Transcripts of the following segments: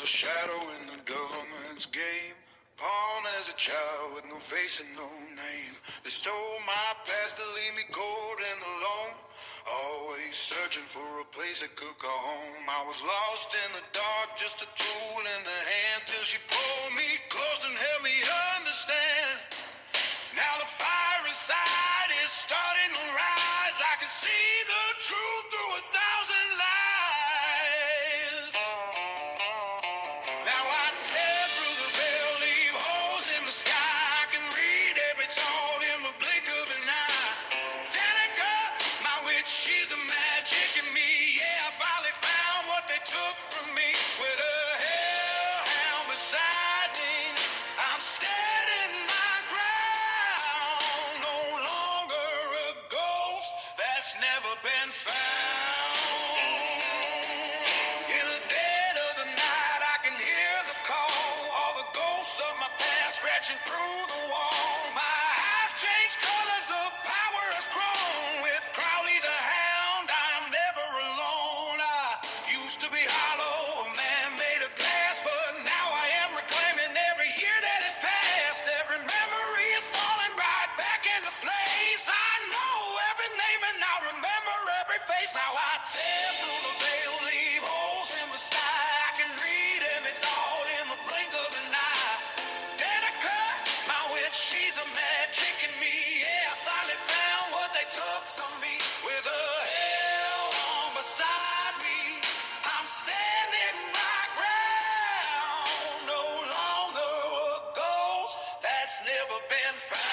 a shadow in the government's game. Pawn as a child with no face and no name. They stole my past to leave me cold and alone. Always searching for a place I could go home. I was lost in the dark, just a tool in the hand, till she pulled me close and helped me understand. Now the fire inside is starting to rise. I can see the truth through 1,000 lies. Now I tear through the veil, leave holes in the sky. I can read every thought in the blink of an eye. Danica, my witch, she's the magic in me. Yeah, I finally found what they took from me. With a hellhound beside me, I'm standing my ground. No longer a ghost that's never been found. In the dead of the night, I can hear the call. All the ghosts of my past scratching through the wall. My eyes change colors, the power has grown. With Crowley the hound, I'm never alone. I used to be hollow, a man made of glass, but now I am reclaiming every year that has passed. Every memory is falling right back into place. I know every name and I remember every face. Now I tear through the veil, leave holes in the sky. I can read every thought in the blink of an eye. Danica, my witch, she's a magic in me. Yeah, I finally found what they took from me. With a hellhound beside me, I'm standing my ground. No longer a ghost that's never been found.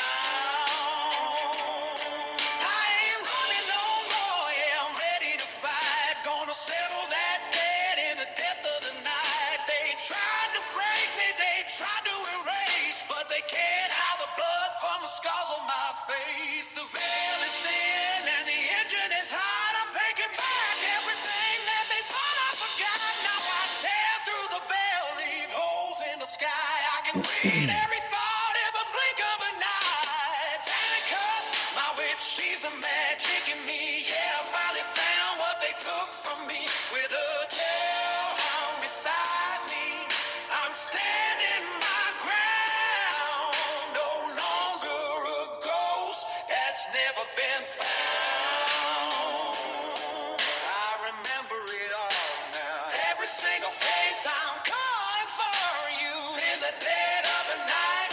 I ain't running no more, yeah, I'm ready to fight. Gonna settle that debt in the depth of the night. They tried to break me, they tried to erase, but they can't hide the blood from the scars on my face. The veil is thin and the engine is hot. I'm taking back everything that they thought I forgot. Now I tear through the veil, leave holes in the sky. I can read every thought in the blink of an eye. Danica, my witch, she's the magic in me. Yeah, I finally found what they took from me. With a hellhound beside me, I'm standing my ground. No longer a ghost that's never been found. I remember it all now. Every single face, I'm calling for you in the dead of the night.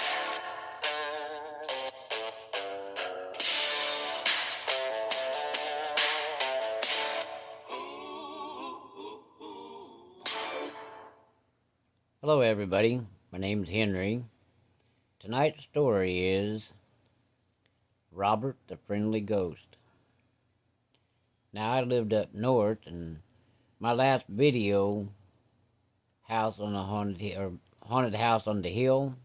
Hello, everybody. My name's Henry. Tonight's story is Robert the Friendly Ghost. Now, I lived up north, and my last video, House on the Haunted House on the Hill,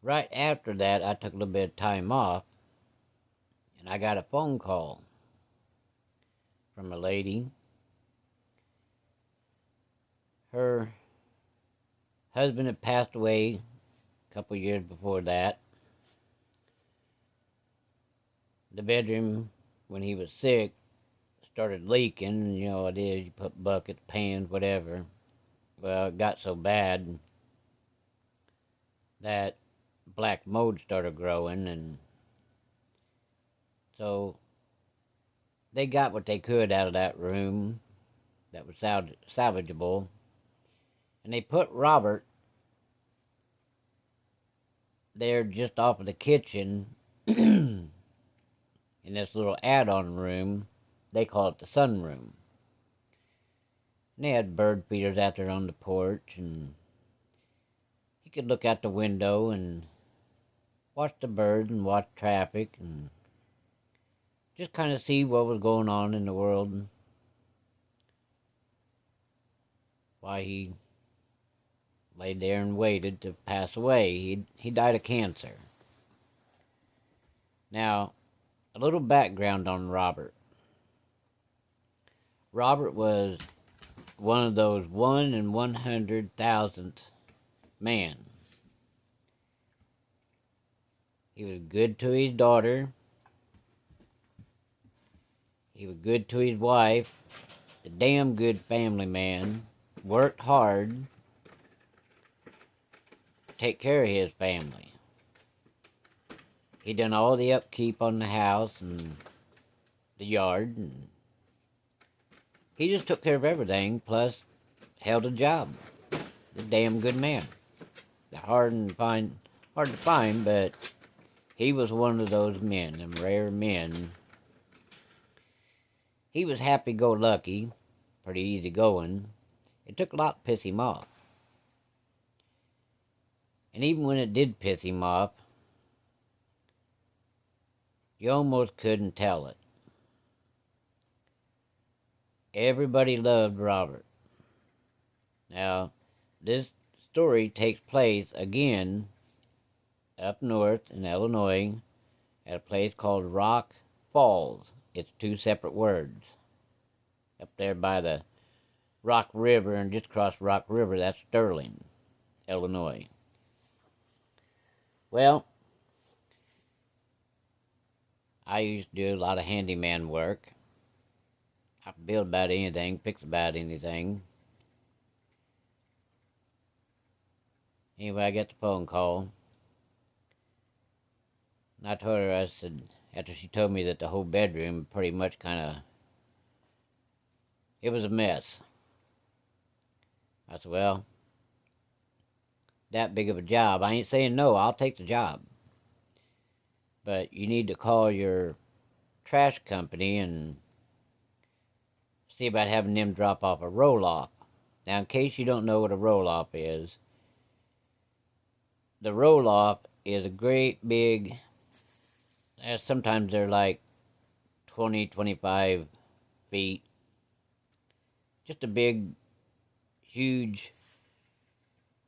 right after that, I took a little bit of time off, and I got a phone call from a lady. Her husband had passed away a couple years before that. The bedroom, when he was sick, started leaking. You know what it is, you put buckets, pans, whatever. Well, it got so bad that black mold started growing, and so they got what they could out of that room that was salvageable, and they put Robert there just off of the kitchen in this little add-on room. They call it the sunroom. And they had bird feeders out there on the porch, and he could look out the window and watch the birds and watch traffic and just kind of see what was going on in the world. Why he laid there and waited to pass away. He died of cancer. Now, a little background on Robert. Robert was one of those 1 in 100,000th man. He was good to his daughter. He was good to his wife. A damn good family man. worked hard to take care of his family. He done all the upkeep on the house and the yard, and he just took care of everything, plus held a job. A damn good man. They're hard to find, but he was one of those men, them rare men. He was happy-go-lucky, pretty easy-going. It took a lot to piss him off. And even when it did piss him off, you almost couldn't tell it. Everybody loved Robert. Now, this story takes place again up north in Illinois at a place called Rock Falls. It's two separate words. Up there by the Rock River, and just across Rock River, that's Sterling, Illinois. Well, I used to do a lot of handyman work. I could build about anything, fix about anything. Anyway, I got the phone call. And I told her, I said, after she told me that the whole bedroom pretty much it was a mess. I said, well, that big of a job, I ain't saying no, I'll take the job. But you need to call your trash company and see about having them drop off a roll-off. Now, in case you don't know what a roll-off is, the roll-off is a great big, sometimes they're like 20, 25 feet. Just a big, huge,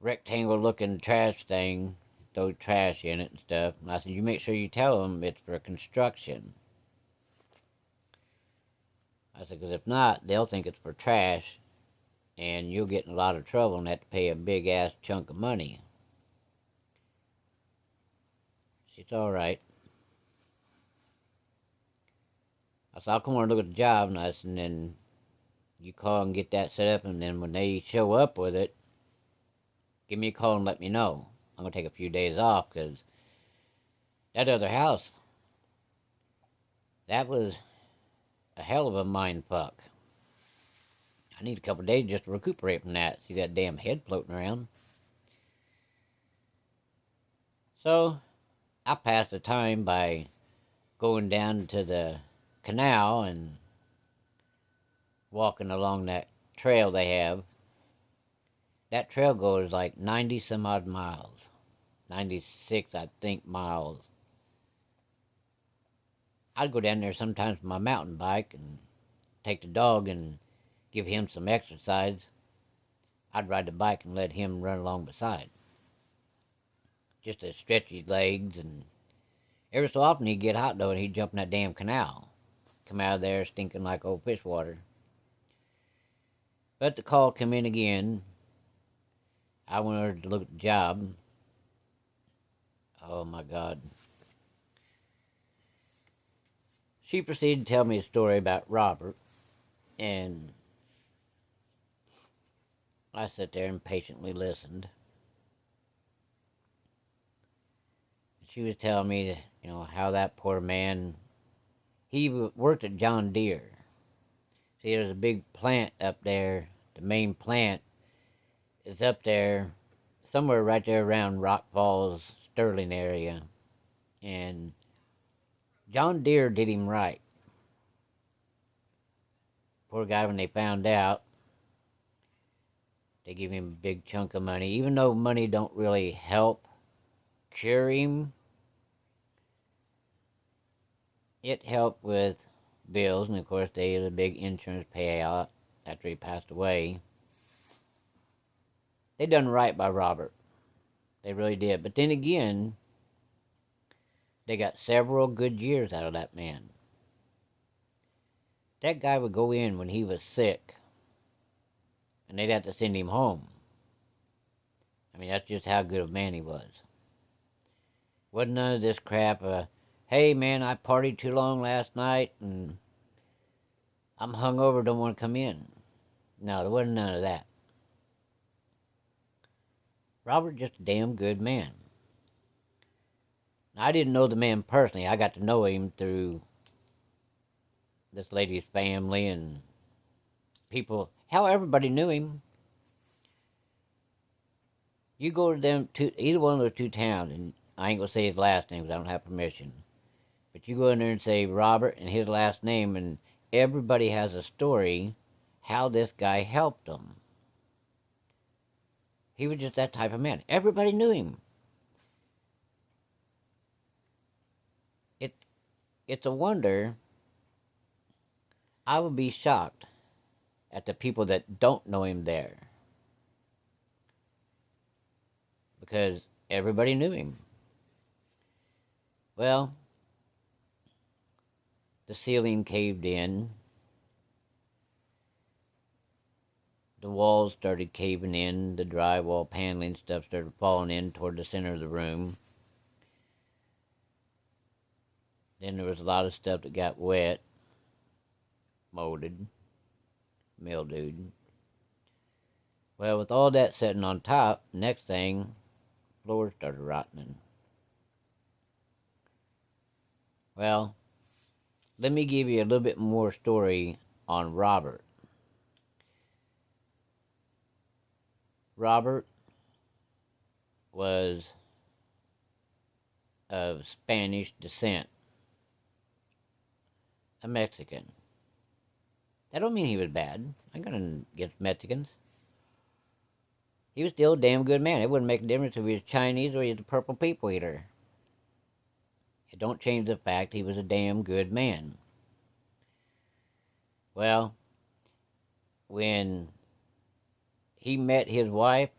rectangle-looking trash thing, throw trash in it and stuff. And I said, you make sure you tell them it's for construction. I said, because if not, they'll think it's for trash, and you'll get in a lot of trouble and have to pay a big-ass chunk of money. She said, all right. I said, I'll come over and look at the job, and I said, and then you call and get that set up, and then when they show up with it, give me a call and let me know. I'm going to take a few days off, because that other house, that was a hell of a mind fuck. I need a couple of days just to recuperate from that. See that damn head floating around. So, I passed the time by going down to the canal and walking along that trail they have. That trail goes like 90 some odd miles. 96, I think, miles. I'd go down there sometimes with my mountain bike and take the dog and give him some exercise. I'd ride the bike and let him run along beside. Just to stretch his legs, and every so often he'd get hot though and he'd jump in that damn canal. Come out of there stinking like old fish water. But the call come in again. I wanted to look at the job. Oh my God. She proceeded to tell me a story about Robert, and I sat there and patiently listened. She was telling me, how that poor man, he worked at John Deere. See, there's a big plant up there. The main plant is up there, somewhere right there around Rock Falls, Sterling area. And John Deere did him right. Poor guy, when they found out, they gave him a big chunk of money. Even though money don't really help cure him, it helped with bills. And of course, they had a big insurance payout after he passed away. They done right by Robert. They really did. But then again, they got several good years out of that man. That guy would go in when he was sick, and they'd have to send him home. I mean, that's just how good of a man he was. Wasn't none of this crap, hey man, I partied too long last night, and I'm hungover, don't want to come in. No, there wasn't none of that. Robert just a damn good man. Now, I didn't know the man personally. I got to know him through this lady's family and people. How everybody knew him. You go to them to either one of those two towns, and I ain't gonna say his last name because I don't have permission. But you go in there and say Robert and his last name, and everybody has a story how this guy helped them. He was just that type of man. Everybody knew him. It's a wonder. I would be shocked at the people that don't know him there, because everybody knew him. Well, the ceiling caved in. The walls started caving in. The drywall paneling stuff started falling in toward the center of the room. Then there was a lot of stuff that got wet, molded, mildewed. Well, with all that sitting on top, next thing, floors started rotting. Well, let me give you a little bit more story on Robert. Robert was of Spanish descent, a Mexican. That don't mean he was bad. I'm gonna get Mexicans. He was still a damn good man. It wouldn't make a difference if he was Chinese or he was a purple people eater. It don't change the fact he was a damn good man. Well, when he met his wife,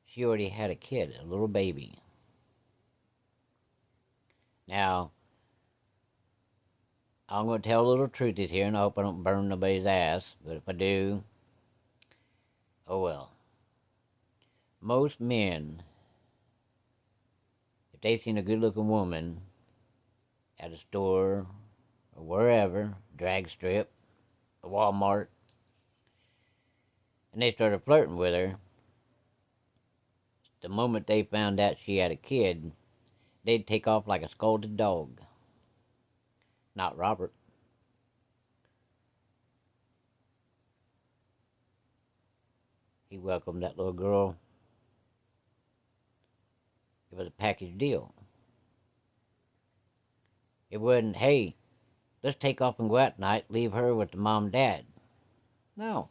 she already had a kid, a little baby. Now, I'm going to tell a little truth here, and I hope I don't burn nobody's ass, but if I do, oh well. Most men, if they've seen a good-looking woman at a store or wherever, drag strip, a Walmart, and they started flirting with her, the moment they found out she had a kid, they'd take off like a scolded dog. Not Robert. He welcomed that little girl. It was a package deal. It wasn't, hey, let's take off and go out tonight, leave her with the mom and dad. No.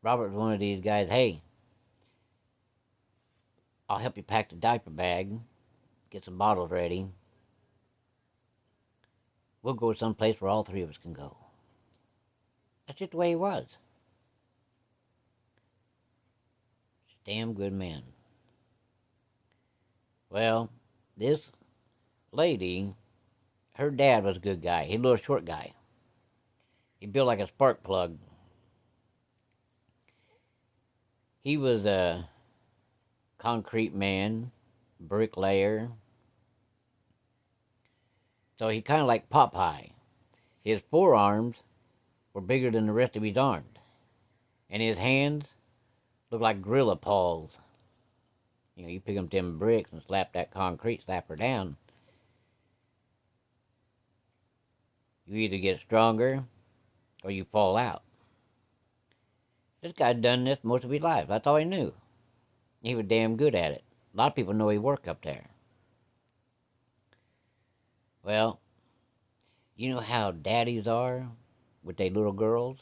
Robert was one of these guys, hey, I'll help you pack the diaper bag, get some bottles ready. We'll go someplace where all three of us can go. That's just the way he was. Damn good man. Well, this lady, her dad was a good guy. He was a little short guy. He built like a spark plug. He was a concrete man, bricklayer. So he kind of like Popeye. His forearms were bigger than the rest of his arms. And his hands looked like gorilla paws. You know, you pick up them bricks and slap that concrete, slap her down. You either get stronger or you fall out. This guy'd done this most of his life. That's all he knew. He was damn good at it. A lot of people know he worked up there. Well, you know how daddies are with their little girls?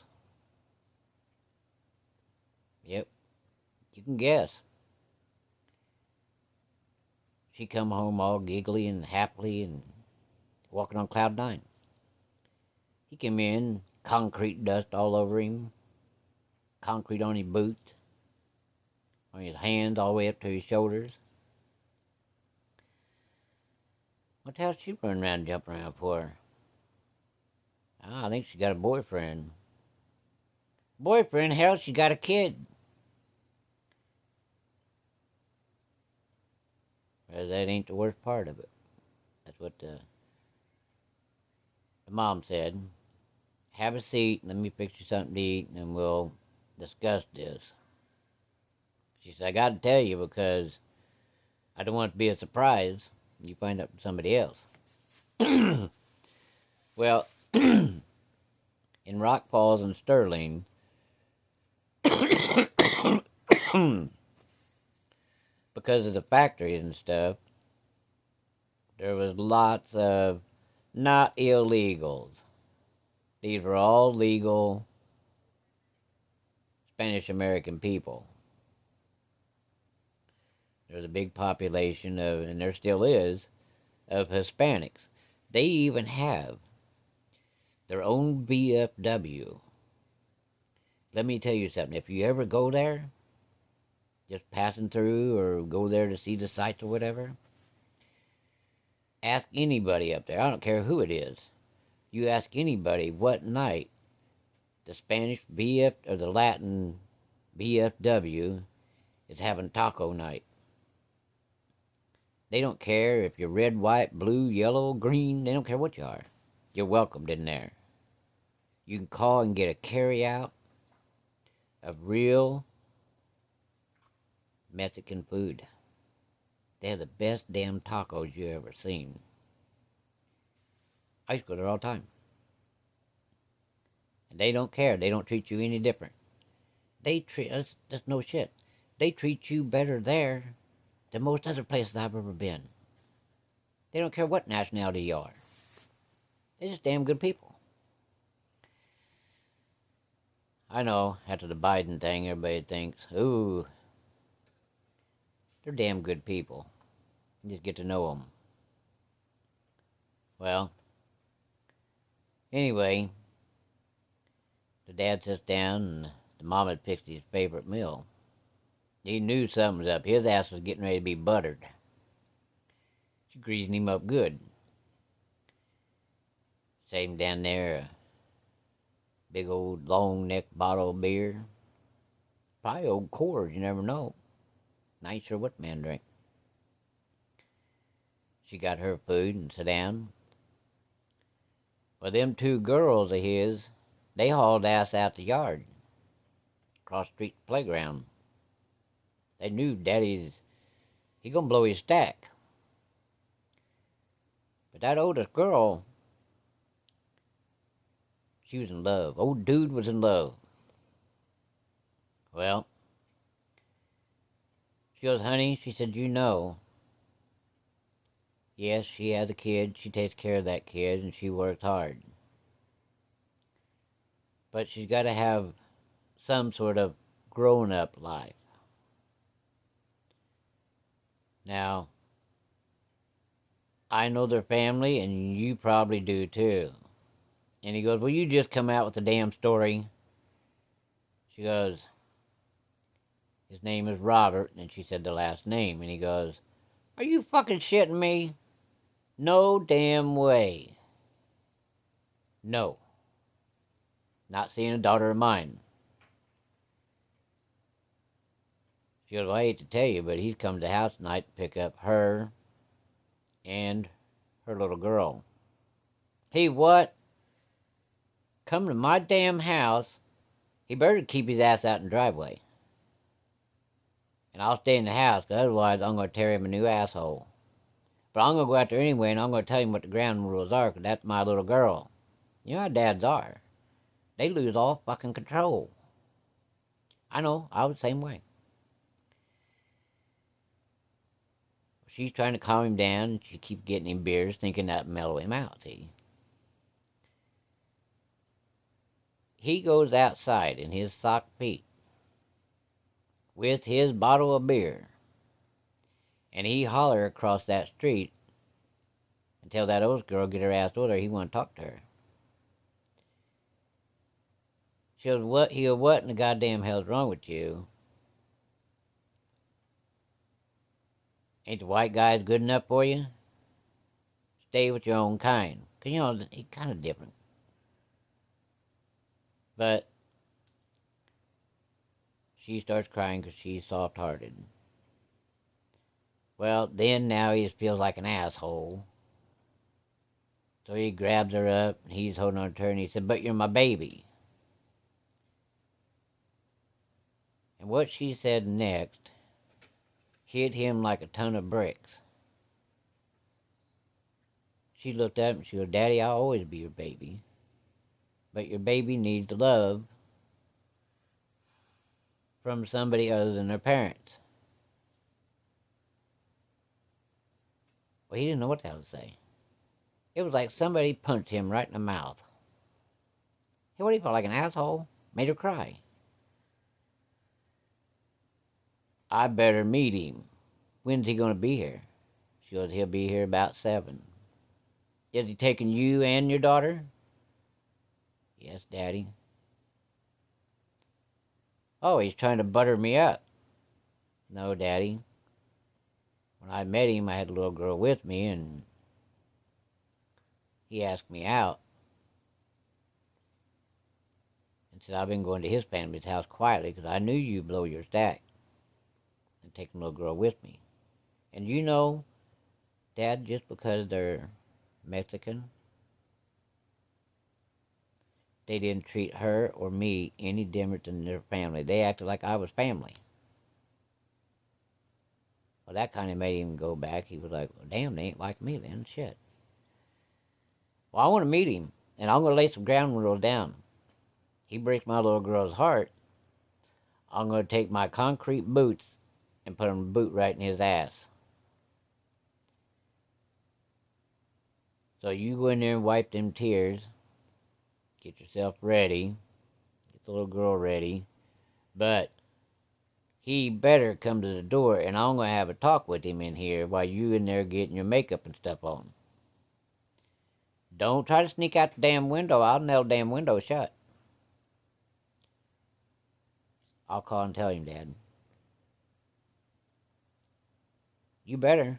Yep, you can guess. She come home all giggly and happily and walking on cloud nine. He came in, concrete dust all over him, concrete on his boots, on his hands all the way up to his shoulders. What the hell she running around and jumping around for? I think she got a boyfriend. Boyfriend? Hell, she got a kid. Well, that ain't the worst part of it. That's what the mom said. Have a seat, let me fix you something to eat, and then discussed this. She said, I got to tell you because I don't want it to be a surprise. You find out from somebody else. Well, in Rock Falls and Sterling, because of the factories and stuff, there was lots of not illegals. These were all legal Spanish American people. There's a big population of, and there still is, of Hispanics. They even have their own VFW. Let me tell you something. If you ever go there, just passing through or go there to see the sights or whatever, ask anybody up there. I don't care who it is. You ask anybody what night the Spanish VF or the Latin VFW is having taco night. They don't care if you're red, white, blue, yellow, green. They don't care what you are. You're welcomed in there. You can call and get a carry-out of real Mexican food. They're the best damn tacos you ever seen. I used to go there all the time. And they don't care. They don't treat you any different. They treat us, that's no shit. They treat you better there than most other places I've ever been. They don't care what nationality you are. They're just damn good people. I know, after the Biden thing, everybody thinks, ooh, they're damn good people. You just get to know them. Well, anyway, the dad sits down and the mom had picked his favorite meal. He knew something was up. His ass was getting ready to be buttered. She greasing him up good. Set him down there, a big old long neck bottle of beer. Probably old Coors, you never know. I ain't sure what the man drank. She got her food and sat down. Well, them two girls of his, they hauled ass out the yard. Across the street playground. They knew Daddy's, he gonna blow his stack. But that oldest girl, she was in love. Old dude was in love. Well, she goes, honey, she said, you know, yes, she has a kid, she takes care of that kid, and she works hard. But she's got to have some sort of grown-up life. Now, I know their family, and you probably do too. And he goes, well, you just come out with a damn story. She goes, his name is Robert, and she said the last name. And he goes, are you fucking shitting me? No damn way. No. Not seeing a daughter of mine. She goes, well, I hate to tell you, but he's come to the house tonight to pick up her and her little girl. He what? Come to my damn house. He better keep his ass out in the driveway. And I'll stay in the house, because otherwise I'm going to tear him a new asshole. But I'm going to go out there anyway, and I'm going to tell him what the ground rules are, because that's my little girl. You know how dads are. They lose all fucking control. I know, I was the same way. She's trying to calm him down, and she keeps getting him beers, thinking that'd mellow him out, see? He goes outside in his sock feet with his bottle of beer, and he holler across that street and tell that old girl get her ass over there, he want to talk to her. She goes, what? He goes, what in the goddamn hell's wrong with you? Ain't the white guys good enough for you? Stay with your own kind. Because, you know, he's kind of different. But she starts crying because she's soft-hearted. Well, then now he just feels like an asshole. So he grabs her up, and he's holding on to her, and he said, but you're my baby. And what she said next hit him like a ton of bricks. She looked up and she goes, Daddy, I'll always be your baby. But your baby needs love from somebody other than their parents. Well, he didn't know what the hell to say. It was like somebody punched him right in the mouth. Hey, what do you feel like, an asshole? Made her cry. I better meet him. When's he going to be here? She goes, he'll be here about 7. Is he taking you and your daughter? Yes, Daddy. Oh, he's trying to butter me up. No, Daddy. When I met him, I had a little girl with me, and he asked me out. And said, I've been going to his family's house quietly because I knew you'd blow your stack and take a little girl with me. And you know, Dad, just because they're Mexican, they didn't treat her or me any different than their family. They acted like I was family. Well, that kind of made him go back. He was like, well, damn, they ain't like me then. Shit. Well, I want to meet him, and I'm going to lay some ground rules down. He breaks my little girl's heart. I'm going to take my concrete boots and put a boot right in his ass. So you go in there and wipe them tears. Get yourself ready. Get the little girl ready. But he better come to the door, and I'm going to have a talk with him in here while you in there getting your makeup and stuff on. Don't try to sneak out the damn window. I'll nail the damn window shut. I'll call and tell him, Dad. You better.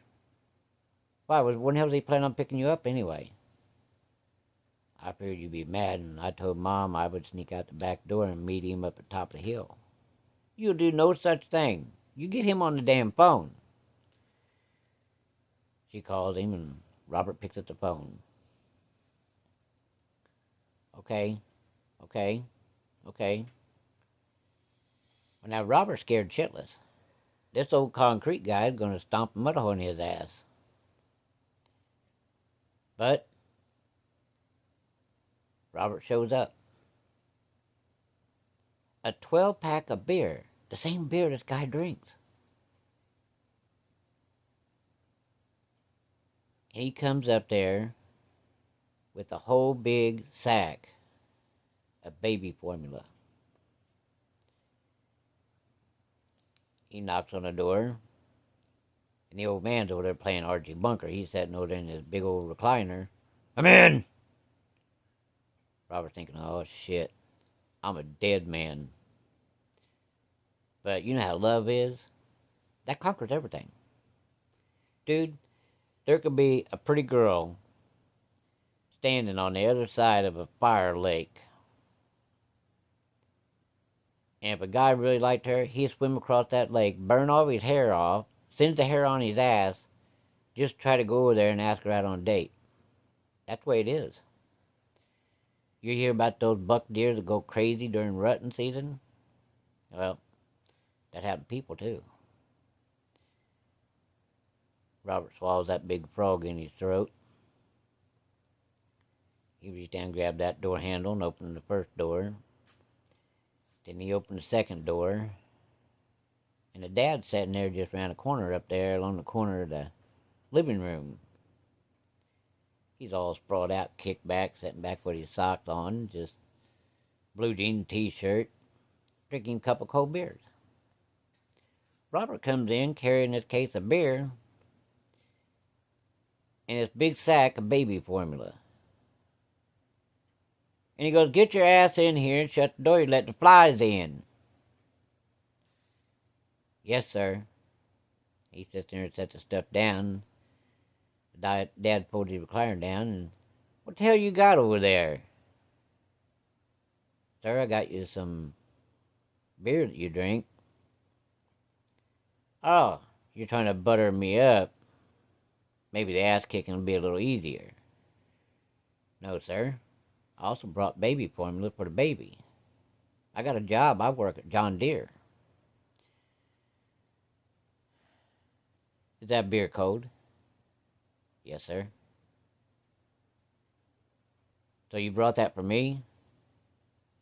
Why? When the hell was he planning on picking you up anyway? I figured you'd be mad, and I told Mom I would sneak out the back door and meet him up at the top of the hill. You'll do no such thing. You get him on the damn phone. She calls him, and Robert picks up the phone. Okay. Well, now Robert's scared shitless. This old concrete guy is going to stomp a mud hole in his ass. But Robert shows up. A 12-pack of beer. The same beer this guy drinks. And he comes up there with a whole big sack of baby formula. He knocks on the door, and the old man's over there playing Archie Bunker. He's sitting over there in his big old recliner. Come in! Robert's thinking, oh shit, I'm a dead man. But you know how love is? That conquers everything. Dude, there could be a pretty girl standing on the other side of a fire lake. And if a guy really liked her, he'd swim across that lake, burn all his hair off, sends the hair on his ass, just try to go over there and ask her out on a date. That's the way it is. You hear about those buck deer that go crazy during rutting season? Well, that happened to people too. Robert swallows that big frog in his throat. He reached down and grabbed that door handle and opened the first door. Then he opened the second door. And the dad's sitting there just around the corner up there along the corner of the living room. He's all sprawled out, kicked back, sitting back with his socks on, just blue jean t-shirt, drinking a cup of cold beers. Robert comes in carrying this case of beer and this big sack of baby formula. And he goes, get your ass in here and shut the door. You let the flies in. Yes, sir. He sits there and sets the stuff down. Dad pulled his recliner down and, what the hell you got over there? Sir, I got you some beer that you drink. Oh, you're trying to butter me up. Maybe the ass kicking will be a little easier. No, sir. I also brought baby formula for the baby. I got a job. I work at John Deere. Is that beer cold? Yes, sir. So you brought that for me?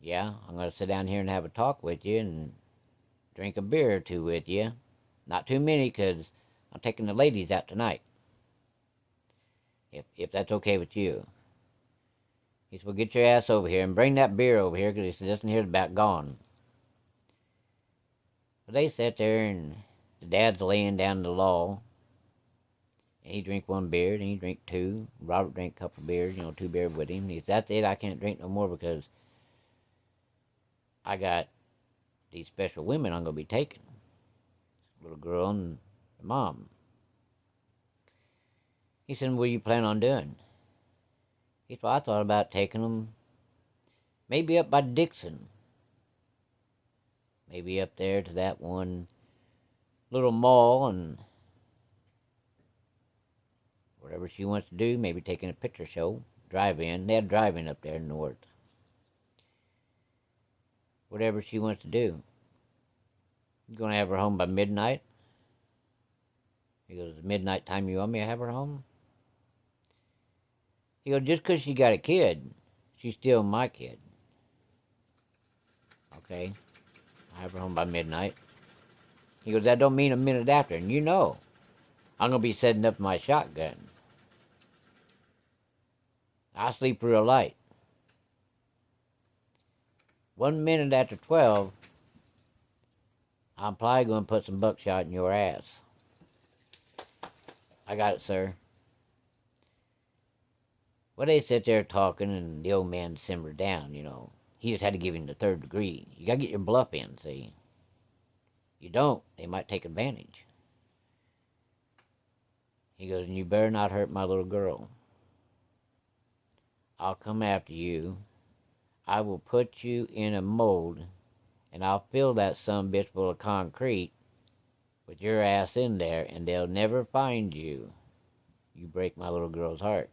Yeah, I'm going to sit down here and have a talk with you and drink a beer or two with you. Not too many, 'cause I'm taking the ladies out tonight. If that's okay with you. He said, well, get your ass over here and bring that beer over here, 'cause he said, this one here's about gone. But they sat there, and the dad's laying down the law. And he drink one beer, and he drink two. Robert drank a couple beers, 2 beers with him. He said, that's it, I can't drink no more, because I got these special women I'm going to be taking. Little girl and the mom. He said, what do you plan on doing? He said, well, I thought about taking them maybe up by Dixon. Maybe up there to that one little mall, and whatever she wants to do, maybe taking a picture show, drive-in. They had drive-in up there in North. Whatever she wants to do. You going to have her home by midnight? He goes, midnight time you want me to have her home? He goes, just 'cause she got a kid, she's still my kid. Okay, I'll have her home by midnight. He goes, that don't mean a minute after, and I'm going to be setting up my shotgun. I sleep real light. 1 minute after 12, I'm probably going to put some buckshot in your ass. I got it, sir. Well, they sit there talking, and the old man simmered down, He just had to give him the 3rd degree. You got to get your bluff in, see? You don't, they might take advantage. He goes, and you better not hurt my little girl. I'll come after you. I will put you in a mold, and I'll fill that sumbitch full of concrete with your ass in there, and they'll never find you. You break my little girl's heart.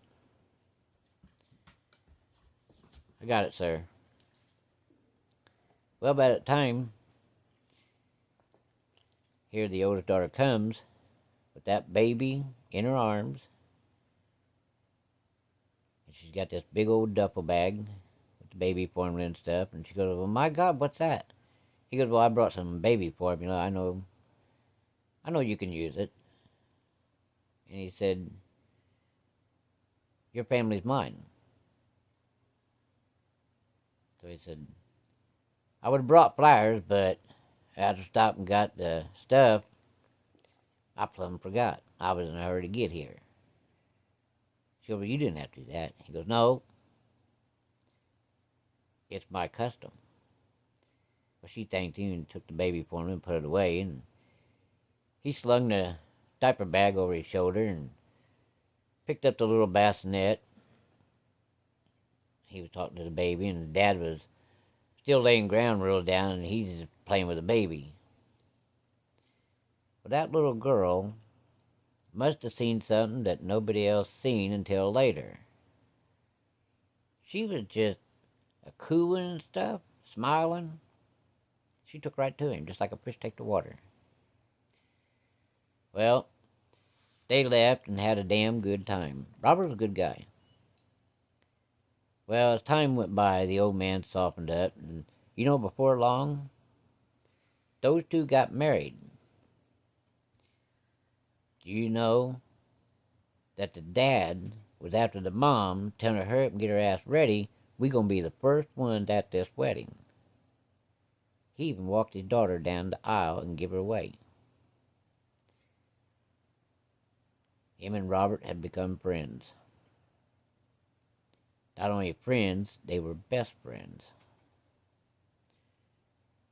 I got it, sir. Well, by that time, here the oldest daughter comes with that baby in her arms, and she's got this big old duffel bag with the baby formula and stuff, and she goes, well, my God, what's that? He goes, well, I brought some baby formula. I know you can use it. And he said, your family's mine. So he said, I would have brought flowers, but after stopping and got the stuff, I plumb forgot. I was in a hurry to get here. She goes, well, you didn't have to do that. He goes, no, it's my custom. Well, she thanked him and took the baby formula and put it away, and he slung the diaper bag over his shoulder and picked up the little bassinet. He was talking to the baby, and Dad was still laying ground real down, and he's playing with the baby. But that little girl must have seen something that nobody else seen until later. She was just cooing and stuff, smiling. She took right to him, just like a fish take to water. Well, they left and had a damn good time. Robert was a good guy. Well, as time went by, the old man softened up, and before long, those two got married. Do you know that the dad was after the mom, telling her hurry up and get her ass ready? We gonna be the first ones at this wedding. He even walked his daughter down the aisle and gave her away. Him and Robert had become friends. Not only friends, they were best friends.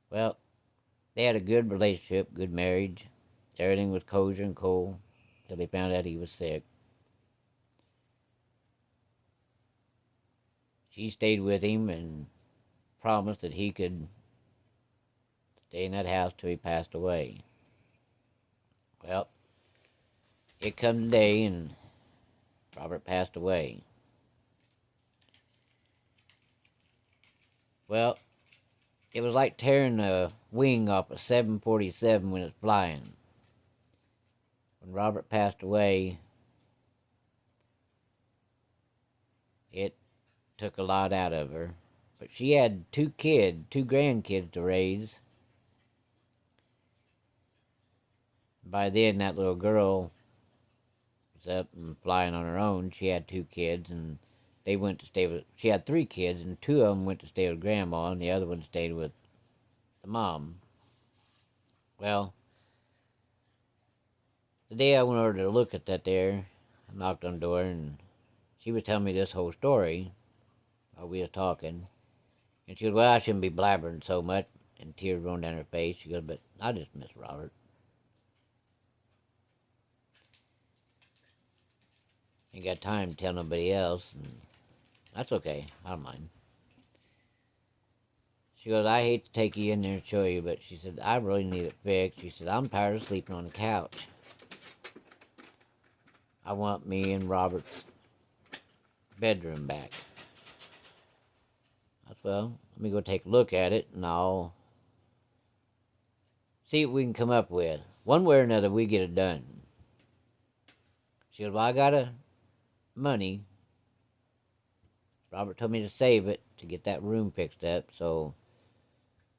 Well, they had a good relationship, good marriage. Everything was kosher and cool till they found out he was sick. She stayed with him and promised that he could stay in that house till he passed away. Well, it come the day and Robert passed away. Well, it was like tearing a wing off a 747 when it's flying. when Robert passed away, it took a lot out of her. But she had two grandkids to raise. By then, that little girl was up and flying on her own. She had two kids, and they went to stay with. She had three kids, and two of them went to stay with Grandma, and the other one stayed with the mom. Well, the day I went over to look at that there, I knocked on the door, and she was telling me this whole story while we was talking. And she goes, well, I shouldn't be blabbering so much, and tears rolling down her face. She goes, but I just miss Robert. Ain't got time to tell nobody else, and that's okay. I don't mind. She goes, I hate to take you in there and show you, but she said, I really need it fixed. She said, I'm tired of sleeping on the couch. I want me and Robert's bedroom back. I said, well, let me go take a look at it, and I'll see what we can come up with. One way or another, we get it done. She goes, well, I got money. Robert told me to save it to get that room fixed up so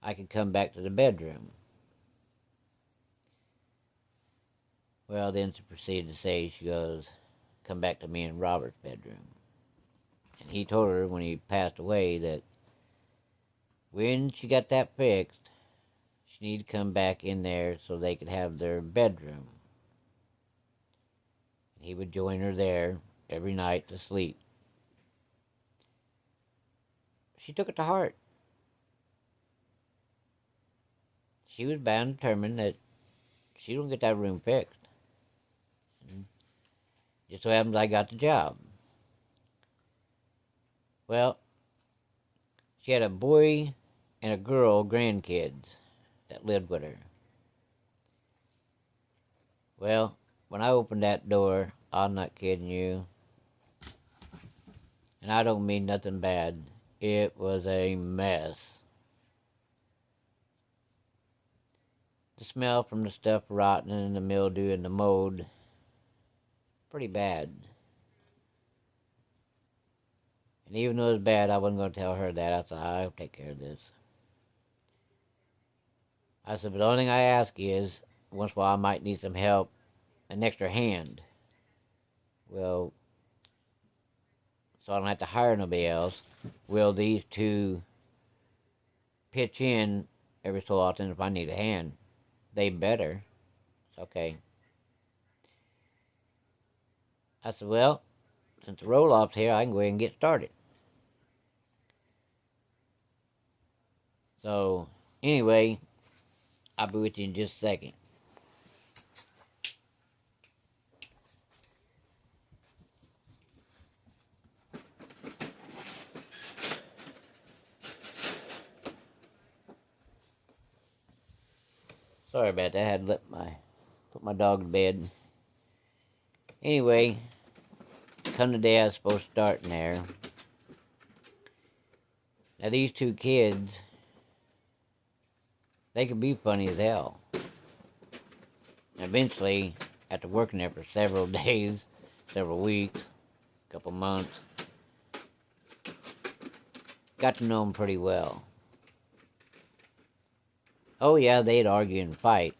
I could come back to the bedroom. Well, then she proceeded to say, she goes, come back to me and Robert's bedroom. And he told her when he passed away that when she got that fixed, she needed to come back in there so they could have their bedroom. And he would join her there every night to sleep. She took it to heart. She was bound and determined that she don't get that room fixed. And just so happens I got the job. Well, she had a boy and a girl grandkids that lived with her. Well, when I opened that door, I'm not kidding you, and I don't mean nothing bad, it was a mess. The smell from the stuff rotting and the mildew and the mold, pretty bad. And even though it was bad, I wasn't going to tell her that. I said, I'll take care of this. I said, but the only thing I ask is, once in a while I might need some help, an extra hand. Well, so I don't have to hire nobody else. Will these two pitch in every so often if I need a hand? They better. It's okay. I said, well, since the roll-off's here, I can go ahead and get started. So, anyway, I'll be with you in just a second. Sorry about that. I had to put my dog to bed. Anyway, come the day I was supposed to start in there. Now these two kids, they could be funny as hell. Eventually, after working there for several days, several weeks, a couple months, got to know them pretty well. Oh yeah, they'd argue and fight.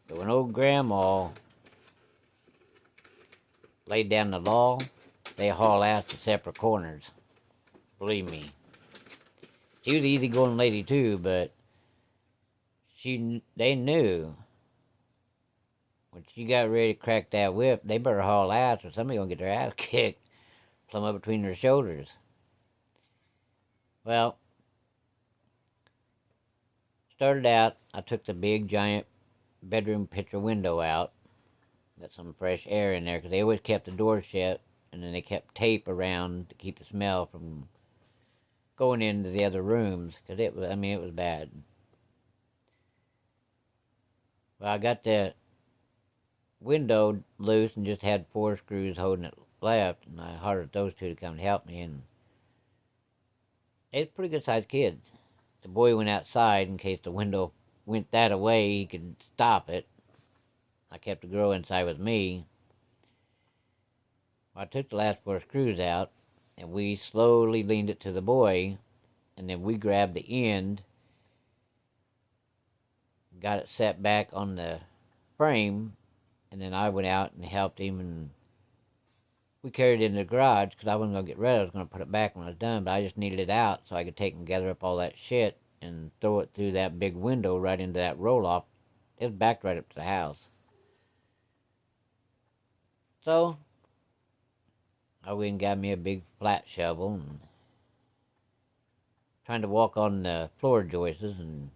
But when old Grandma laid down the law, they haul ass to separate corners. Believe me. She was an easygoing lady too, but they knew when she got ready to crack that whip, they better haul ass or somebody gonna get their ass kicked plumb up between their shoulders. Well, started out, I took the big giant bedroom picture window out, got some fresh air in there, because they always kept the door shut, and then they kept tape around to keep the smell from going into the other rooms, because it was bad. Well, I got the window loose and just had 4 screws holding it left, and I hired those two to come and help me, and they're pretty good sized kids. The boy went outside in case the window went that away, he could stop it. I kept the girl inside with me. I took the last 4 screws out, and we slowly leaned it to the boy, and then we grabbed the end, got it set back on the frame, and then I went out and helped him, and we carried it in the garage because I wasn't going to get rid of it. I was going to put it back when I was done, but I just needed it out so I could take and gather up all that shit and throw it through that big window right into that roll-off. It was backed right up to the house. So I went and got me a big flat shovel and trying to walk on the floor joists and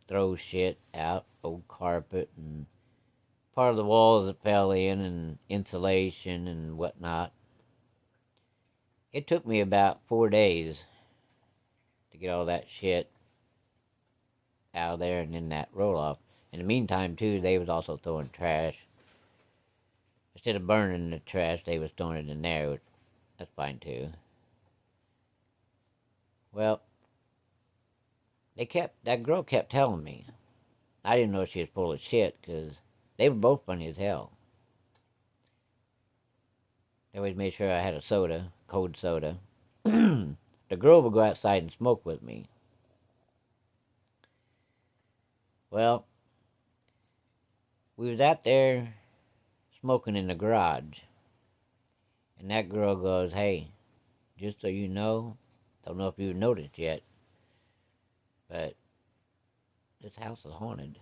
throw shit out, old carpet and part of the walls that fell in and insulation and whatnot. It took me about 4 days to get all that shit out of there and in that roll-off. In the meantime, too, they was also throwing trash. Instead of burning the trash, they was throwing it in there, which that's fine, too. Well, that girl kept telling me. I didn't know she was full of shit, because they were both funny as hell. They always made sure I had a soda, cold soda. The girl would go outside and smoke with me. Well, we was out there smoking in the garage, and that girl goes, "Hey, just so you know, don't know if you've noticed yet, but this house is haunted."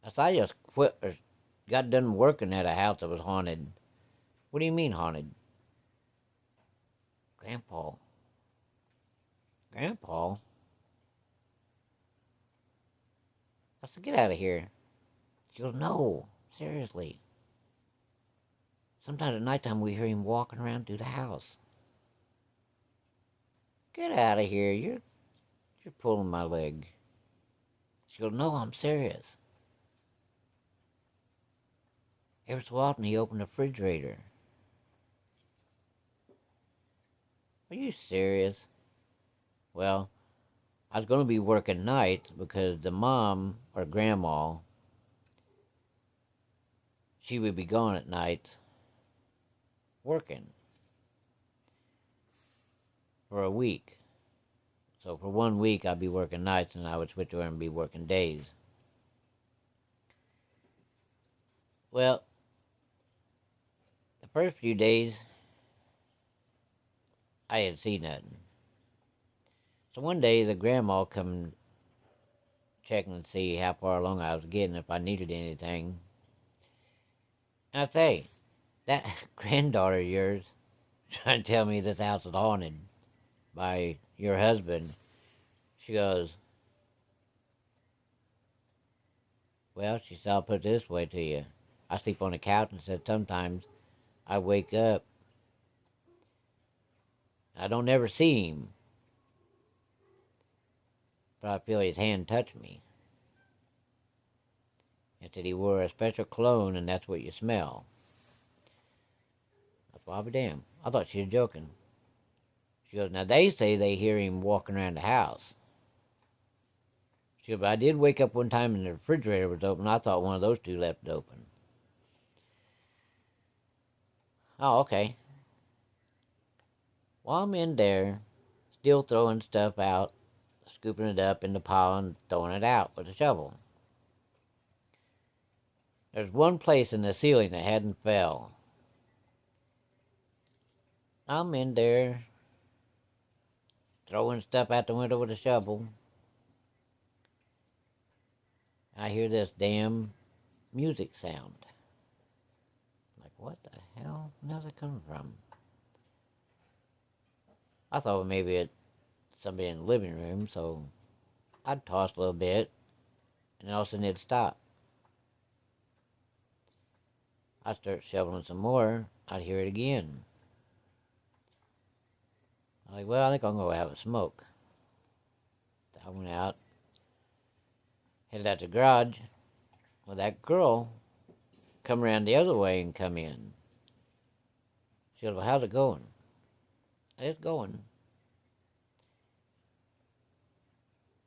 I said, "I just quit or got done working at a house that was haunted." "What do you mean haunted?" Grandpa. Grandpa? I said, "Get out of here." She goes, "No, seriously. Sometimes at nighttime we hear him walking around through the house." "Get out of here. You're pulling my leg." She goes, "No, I'm serious. Every so often he opened the refrigerator." "Are you serious?" Well, I was going to be working nights because the mom, or grandma, she would be gone at nights working for a week. So for 1 week I'd be working nights and I would switch over and be working days. Well, the first few days I hadn't seen nothing. So one day the grandma come checking to see how far along I was getting, if I needed anything. And I say, that granddaughter of yours trying to tell me this house is haunted by your husband. She goes, "Well," she said, "I'll put it this way to you. I sleep on the couch," and said, "sometimes I wake up, I don't ever see him, but I feel his hand touch me." And said he wore a special cologne, and that's what you smell. I thought, "I'll be damned." I thought she was joking. She goes, "Now they say they hear him walking around the house." She goes, "But I did wake up one time and the refrigerator was open. I thought one of those two left it open." "Oh, okay." Well, I'm in there, still throwing stuff out, scooping it up in the pile and throwing it out with a shovel. There's one place in the ceiling that hadn't fell. I'm in there, throwing stuff out the window with a shovel. I hear this damn music sound. I'm like, what the hell? Where's it coming from? I thought maybe it's somebody in the living room, so I'd toss a little bit, and all of a sudden it'd stop. I'd start shoveling some more, I'd hear it again. I'm like, well, I think I'm going to have a smoke. I went out, headed out to the garage. Well, that girl come around the other way and come in. She goes, "Well, how's it going?" "It's going."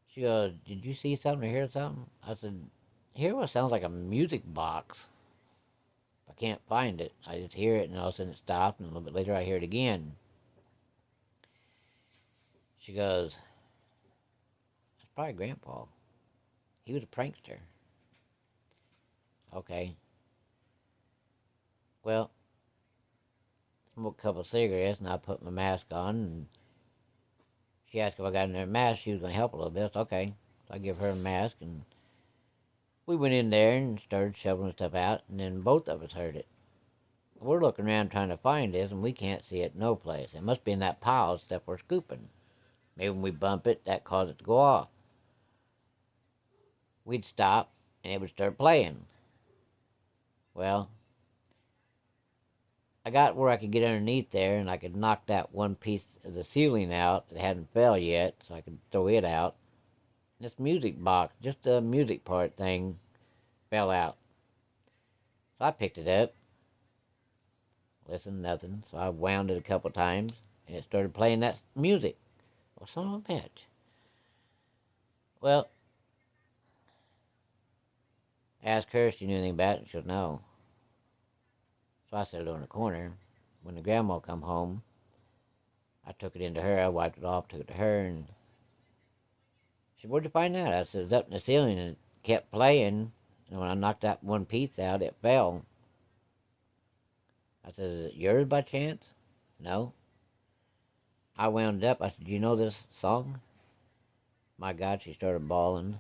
She goes, "Did you see something or hear something?" I said, "Hear what sounds like a music box." can't find it. I just hear it, and all of a sudden it stopped, and a little bit later I hear it again. She goes, that's probably Grandpa. He was a prankster. Okay. Well, smoked a couple of cigarettes, and I put my mask on, and she asked if I got in there mask. She was going to help a little bit. So, okay. So I give her a mask, and we went in there and started shoveling stuff out, and then both of us heard it. We're looking around trying to find this, and we can't see it no place. It must be in that pile of stuff we're scooping. Maybe when we bump it, that caused it to go off. We'd stop, and it would start playing. Well, I got where I could get underneath there, and I could knock that one piece of the ceiling out that hadn't fell yet, so I could throw it out. This music box, just the music part thing, fell out. So I picked it up. Listen, nothing. So I wound it a couple times, and it started playing that music. Well, son of a bitch. Well, I asked her if she knew anything about it, and she goes, no. So I set it on the corner. When the grandma come home, I took it into her. I wiped it off, took it to her, and she said, where'd you find that? I said, it was up in the ceiling, and it kept playing. And when I knocked that one piece out, it fell. I said, is it yours by chance? No. I wound it up. I said, do you know this song? My God, she started bawling.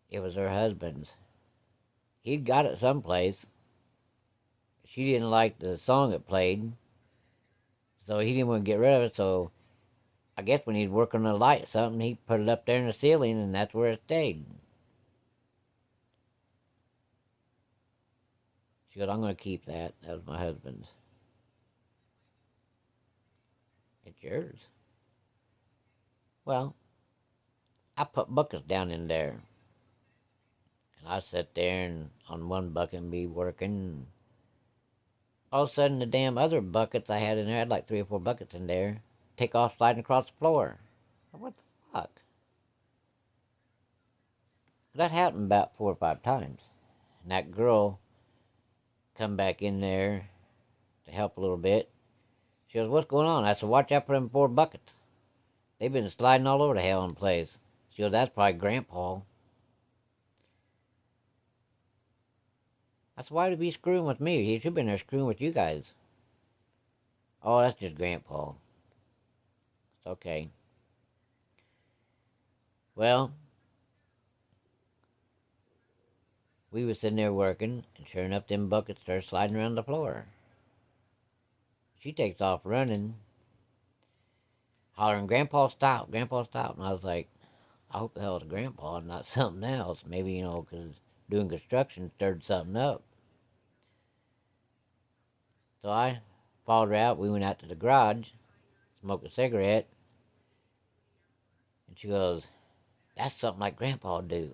It was her husband's. He'd got it someplace. She didn't like the song it played, so he didn't want to get rid of it, so I guess when he'd work on a light or something, he put it up there in the ceiling, and that's where it stayed. She goes, I'm going to keep that. That was my husband's. It's yours. Well, I put buckets down in there. And I sit there and on one bucket and be working. All of a sudden, the damn other buckets I had in there, I had like 3 or 4 buckets in there, take off sliding across the floor. What the fuck? That happened about 4 or 5 times. And that girl come back in there to help a little bit. She goes, what's going on? I said, watch out for them 4 buckets. They've been sliding all over the hell in place. She goes, that's probably Grandpa. I said, why would he be screwing with me? He should have been there screwing with you guys. Oh, that's just Grandpa. It's okay. Well, we was sitting there working, and sure enough, them buckets started sliding around the floor. She takes off running, hollering, Grandpa, stop, Grandpa, stop. And I was like, I hope the hell it's Grandpa and not something else. Maybe, because doing construction stirred something up. So I followed her out. We went out to the garage, smoked a cigarette, and she goes, that's something like Grandpa would do.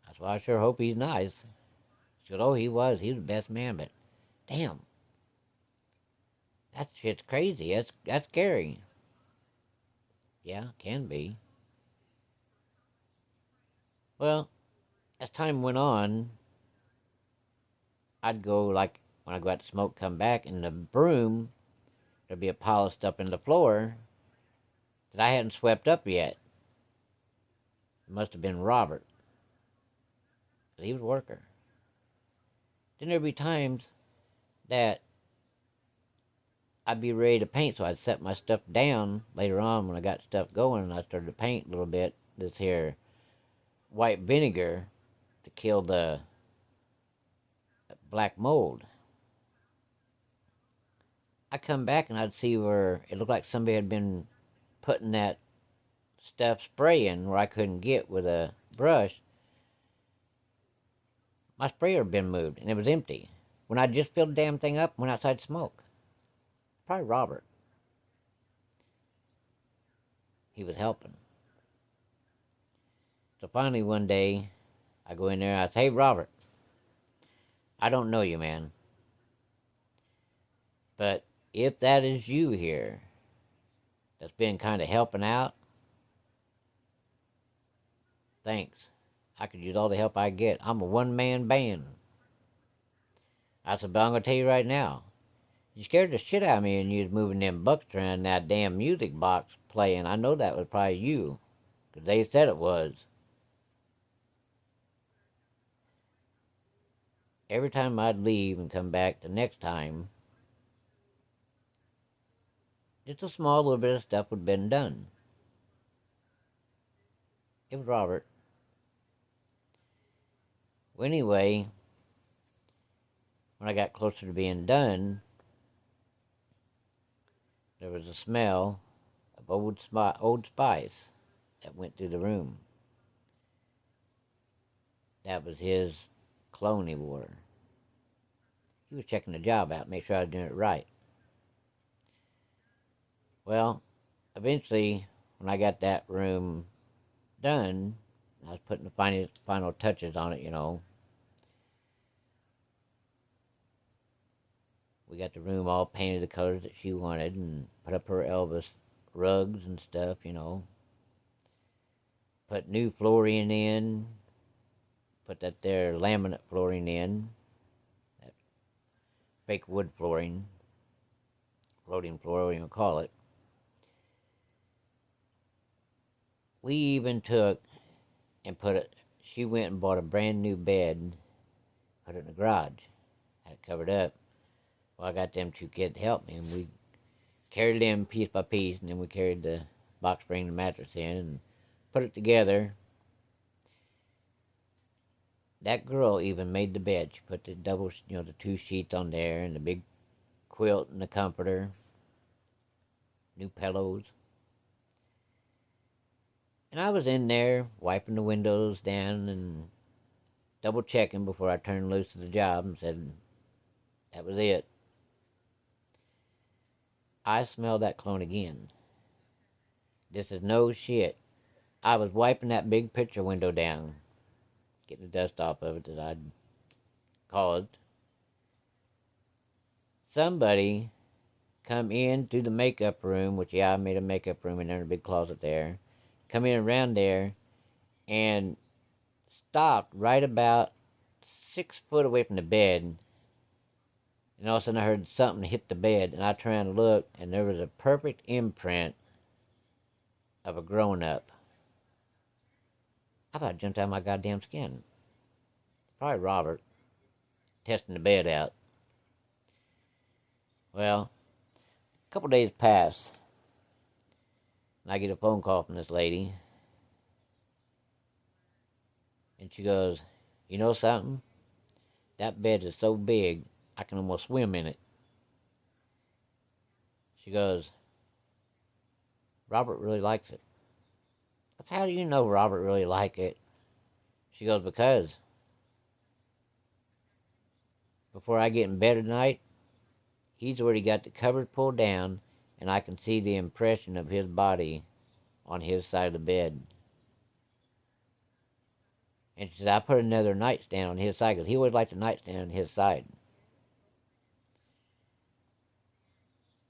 That's why I sure hope he's nice. She goes, oh, he was the best man, but damn, that shit's crazy. That's scary. Yeah, can be. Well, as time went on, I'd go, like, when I go out to smoke, come back, and the broom, there'd be a pile of stuff in the floor that I hadn't swept up yet. It must have been Robert. He was a worker. Then there'd be times that I'd be ready to paint, so I'd set my stuff down later on when I got stuff going, and I started to paint a little bit. This here white vinegar to kill the black mold. I come back and I'd see where it looked like somebody had been putting that stuff spraying where I couldn't get with a brush. My sprayer had been moved and it was empty. When I just filled the damn thing up and went outside to smoke. Probably Robert. He was helping. So finally one day, I go in there and I say, hey, Robert, I don't know you, man. But if that is you here that's been kind of helping out, thanks. I could use all the help I get. I'm a one-man band. I said, but I'm going to tell you right now. You scared the shit out of me and you was moving them buckets around that damn music box playing. I know that was probably you, 'cause they said it was. Every time I'd leave and come back the next time, just a small little bit of stuff would have been done. It was Robert. Well, anyway, when I got closer to being done, there was a smell of Old Spice that went through the room. That was his cologne he wore. He was checking the job out, make sure I was doing it right. Well, eventually, when I got that room done, I was putting the final touches on it, you know. We got the room all painted the colors that she wanted and put up her Elvis rugs and stuff, you know. Put new flooring in. Put that there laminate flooring in. That fake wood flooring. Floating floor, whatever you call it. We even took and she went and bought a brand new bed, put it in the garage, had it covered up. Well, I got them two kids to help me, and we carried it in piece by piece, and then we carried the box spring and mattress in and put it together. That girl even made the bed. She put the the two sheets on there, and the big quilt and the comforter, new pillows. And I was in there wiping the windows down and double checking before I turned loose to the job and said, that was it. I smelled that cologne again. This is no shit. I was wiping that big picture window down, getting the dust off of it that I'd caused. Somebody come in through the makeup room, which, yeah, I made a makeup room in there in a big closet there. Come in around there and stopped right about 6 foot away from the bed. And all of a sudden I heard something hit the bed, and I turned to look, and there was a perfect imprint of a grown-up. I about jumped out of my goddamn skin. Probably Robert, testing the bed out. Well, a couple days pass, and I get a phone call from this lady. And she goes, you know something? That bed is so big, I can almost swim in it. She goes, Robert really likes it. That's how do you know Robert really liked it? She goes, because before I get in bed at night, he's already got the covers pulled down, and I can see the impression of his body on his side of the bed. And she said, I put another nightstand on his side, because he always liked the nightstand on his side.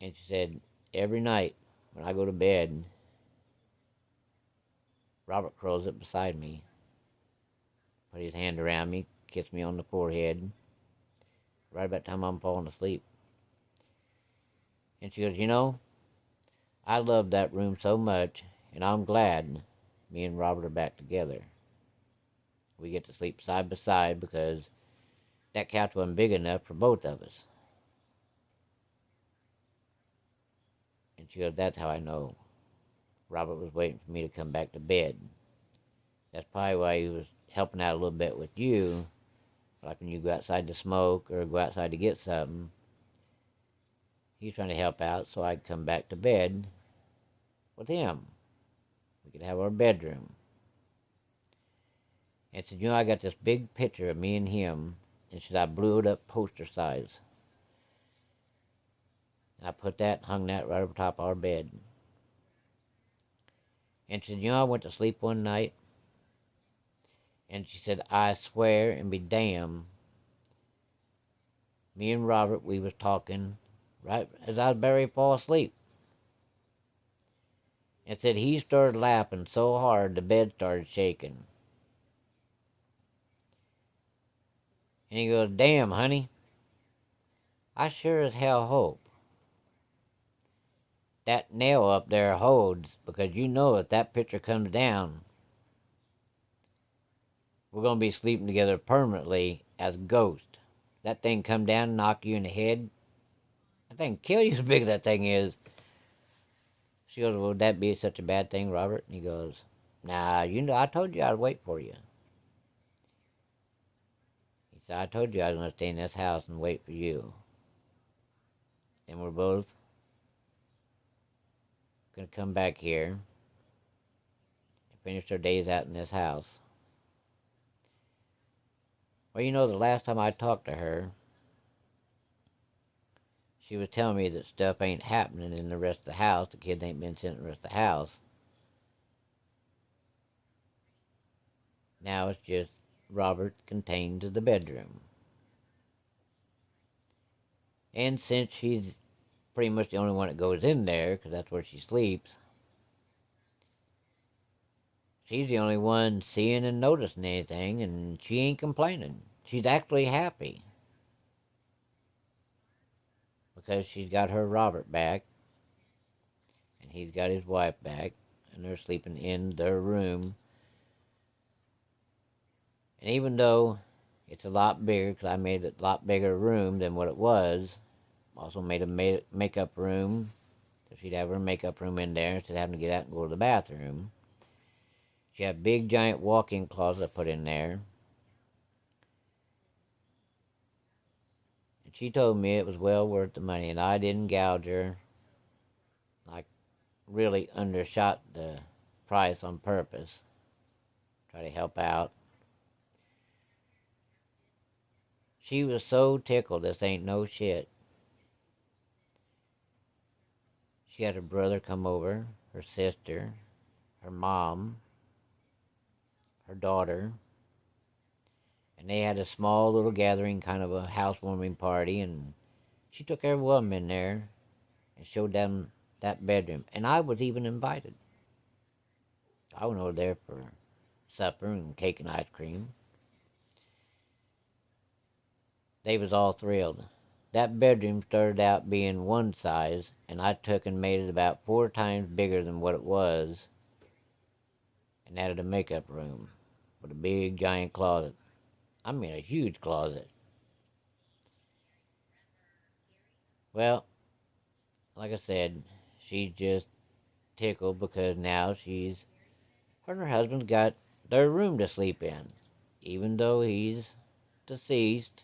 And she said, every night when I go to bed, Robert curls up beside me, put his hand around me, kissed me on the forehead, right about the time I'm falling asleep. And she goes, you know, I love that room so much, and I'm glad me and Robert are back together. We get to sleep side by side because that couch wasn't big enough for both of us. And she goes, that's how I know Robert was waiting for me to come back to bed. That's probably why he was helping out a little bit with you. Like when you go outside to smoke or go outside to get something, he's trying to help out so I could come back to bed with him. We could have our bedroom. And said, you know, I got this big picture of me and him, and said I blew it up poster size. And I put that, hung that right over top of our bed. And she said, you know, I went to sleep one night, and she said, I swear and be damned, me and Robert, we was talking right as I was about ready to fall asleep. And said he started laughing so hard the bed started shaking. And he goes, damn, honey, I sure as hell hope that nail up there holds, because you know if that picture comes down, we're going to be sleeping together permanently as ghosts. That thing come down and knock you in the head, that thing kill you as big as that thing is. She goes, would that be such a bad thing, Robert? And he goes, nah, you know, I told you I'd wait for you. He said, I told you I was going to stay in this house and wait for you. And we're both going to come back here and finish our days out in this house. Well, you know, the last time I talked to her, she was telling me that stuff ain't happening in the rest of the house. The kids ain't been sent in the rest of the house. Now it's just Robert contained to the bedroom. And since she's pretty much the only one that goes in there, because that's where she sleeps, she's the only one seeing and noticing anything, and she ain't complaining. She's actually happy. Because she's got her Robert back, and he's got his wife back, and they're sleeping in their room. And even though it's a lot bigger, because I made it a lot bigger room than what it was, also made a makeup room, so she'd have her makeup room in there instead of having to get out and go to the bathroom. She had a big giant walk-in closet put in there. And she told me it was well worth the money, and I didn't gouge her. I really undershot the price on purpose. Try to help out. She was so tickled, this ain't no shit. She had her brother come over, her sister, her mom, her daughter, and they had a small little gathering, kind of a housewarming party, and she took every one of them in there and showed them that bedroom. And I was even invited. I went over there for supper and cake and ice cream. They was all thrilled. That bedroom started out being one size, and I took and made it about 4 times bigger than what it was, and added a makeup room with a big giant closet. I mean a huge closet. Well, like I said, she's just tickled because now her and her husband's got their room to sleep in. Even though he's deceased,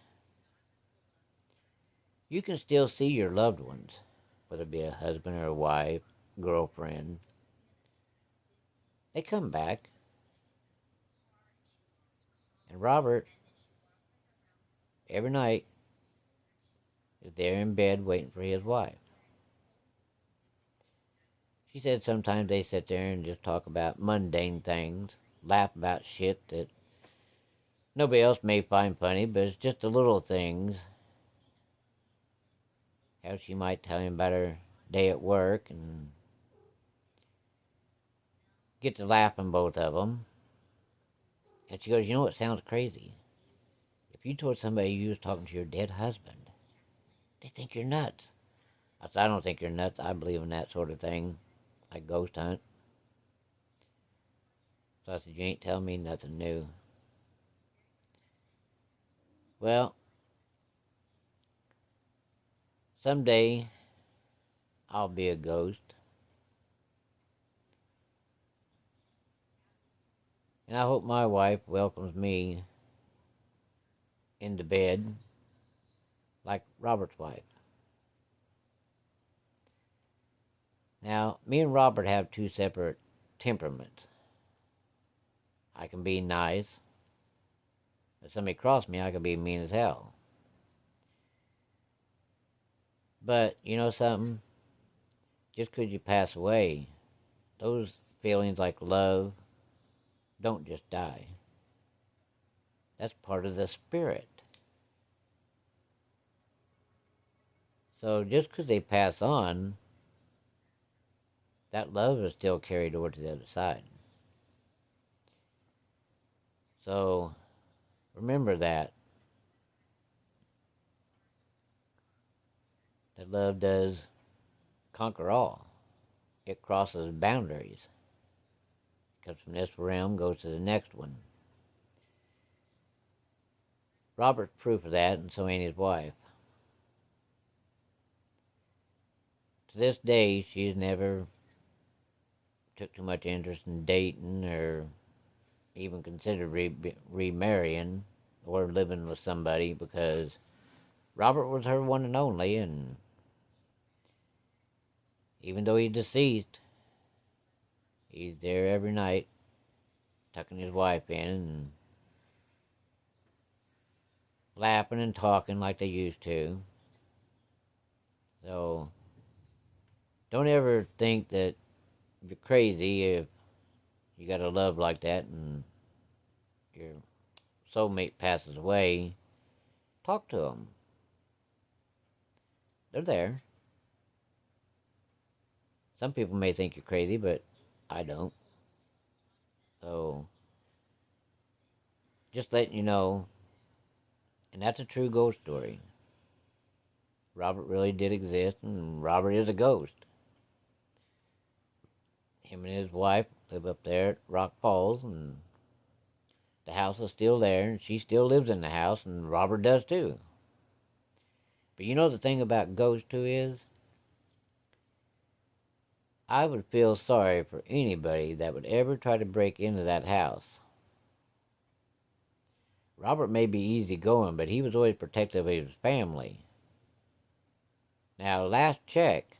you can still see your loved ones, whether it be a husband or a wife, girlfriend. They come back. And Robert, every night, is there in bed waiting for his wife. She said sometimes they sit there and just talk about mundane things, laugh about shit that nobody else may find funny, but it's just the little things. How she might tell him about her day at work and get to laughing, both of them. And she goes, you know what sounds crazy? If you told somebody you was talking to your dead husband, they think you're nuts. I said, I don't think you're nuts. I believe in that sort of thing, like ghost hunt. So I said, you ain't telling me nothing new. Well, someday I'll be a ghost. And I hope my wife welcomes me into bed like Robert's wife. Now, me and Robert have 2 separate temperaments. I can be nice. If somebody cross me, I can be mean as hell. But, you know something? Just because you pass away, those feelings like love don't just die. That's part of the spirit. So just because they pass on, that love is still carried over to the other side. So remember that. that love does conquer all. It crosses boundaries. Comes from this realm, goes to the next one. Robert's proof of that, and so ain't his wife. To this day, she's never took too much interest in dating or even considered remarrying or living with somebody, because Robert was her one and only, and even though he's deceased, he's there every night, tucking his wife in and laughing and talking like they used to. So, don't ever think that you're crazy if you got a love like that and your soulmate passes away. Talk to them. They're there. Some people may think you're crazy, but I don't. So, just letting you know, and that's a true ghost story. Robert really did exist, and Robert is a ghost. Him and his wife live up there at Rock Falls, and the house is still there, and she still lives in the house, and Robert does too. But you know the thing about ghosts too is, I would feel sorry for anybody that would ever try to break into that house. Robert may be easygoing, but he was always protective of his family. Now, last check,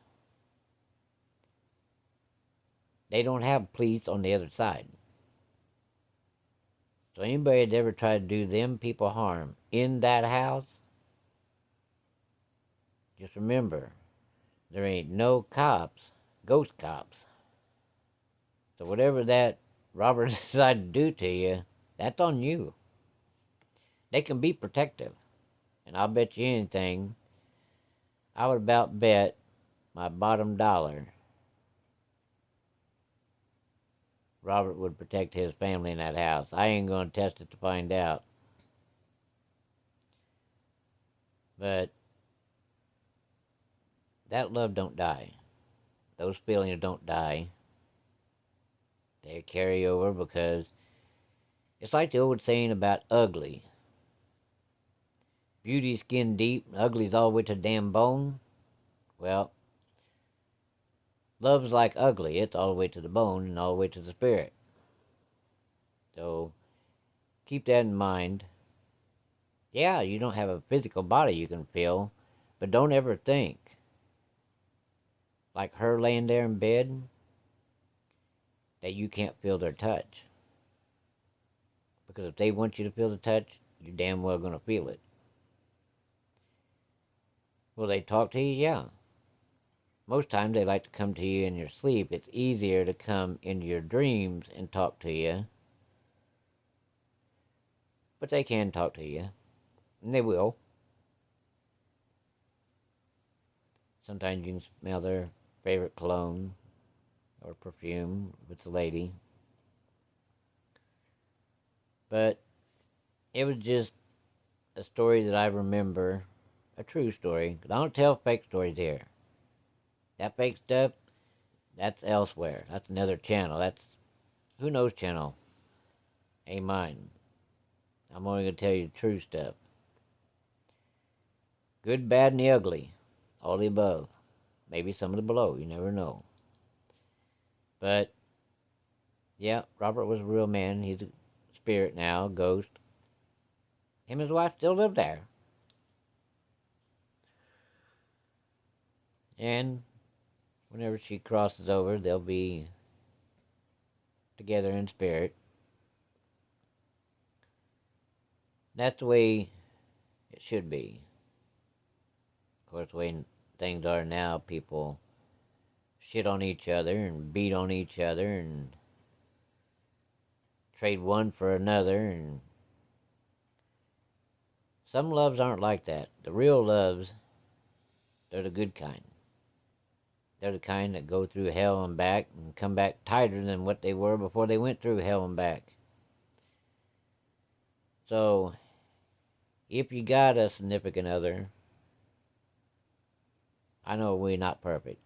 they don't have police on the other side. So anybody that ever tried to do them people harm in that house, just remember, there ain't no cops, ghost cops. So whatever that Robert decided to do to you, that's on you. They can be protective. And I'll bet you anything, I would about bet my bottom dollar Robert would protect his family in that house. I ain't going to test it to find out. But that love don't die. Those feelings don't die. They carry over, because it's like the old saying about ugly. Beauty skin deep, ugly's all the way to the damn bone. Well, love's like ugly. It's all the way to the bone and all the way to the spirit. So, keep that in mind. Yeah, you don't have a physical body you can feel, but don't ever think, like her laying there in bed, that you can't feel their touch. Because if they want you to feel the touch, you're damn well going to feel it. Will they talk to you? Yeah. Most times they like to come to you in your sleep. It's easier to come into your dreams and talk to you. But they can talk to you. And they will. Sometimes you can smell their favorite cologne or perfume if it's a lady. But it was just a story that I remember, a true story. 'Cause I don't tell fake stories here. That fake stuff, that's elsewhere. That's another channel. That's who knows channel. Ain't mine. I'm only going to tell you the true stuff. Good, bad, and the ugly. All the above. Maybe some of the below. You never know. But, yeah, Robert was a real man. He's a spirit now, a ghost. Him and his wife still live there. And whenever she crosses over, they'll be together in spirit. That's the way it should be. Of course, the way things are now, people shit on each other and beat on each other and trade one for another, and some loves aren't like that. The real loves, they're the good kind. They're the kind that go through hell and back and come back tighter than what they were before they went through hell and back. So, if you got a significant other, I know we're not perfect,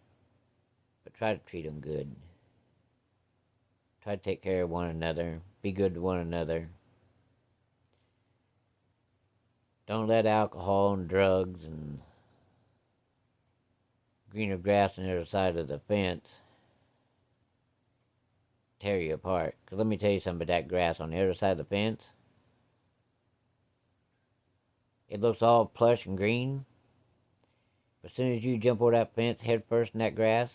but try to treat them good. Try to take care of one another. Be good to one another. Don't let alcohol and drugs and greener grass on the other side of the fence tear you apart. Because let me tell you something about that grass on the other side of the fence. It looks all plush and green. But as soon as you jump over that fence head first in that grass,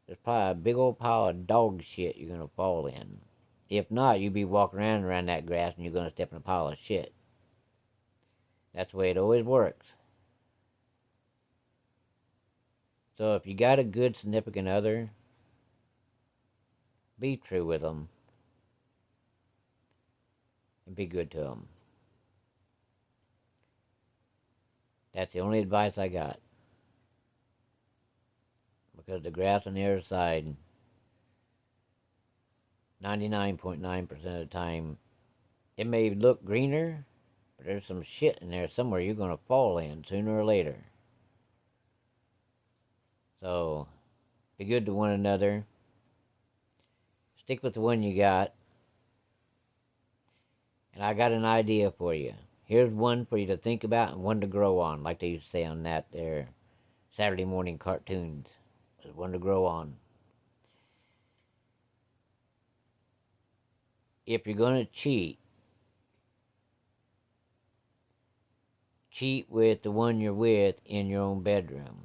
there's probably a big old pile of dog shit you're going to fall in. If not, you'll be walking around that grass and you're going to step in a pile of shit. That's the way it always works. So if you got a good significant other, be true with them. And be good to them. That's the only advice I got. Because the grass on the other side, 99.9% of the time, it may look greener, but there's some shit in there somewhere you're going to fall in sooner or later. So, be good to one another. Stick with the one you got. And I got an idea for you. Here's one for you to think about and one to grow on, like they used to say on that there Saturday morning cartoons. There's one to grow on. If you're going to cheat with the one you're with in your own bedroom.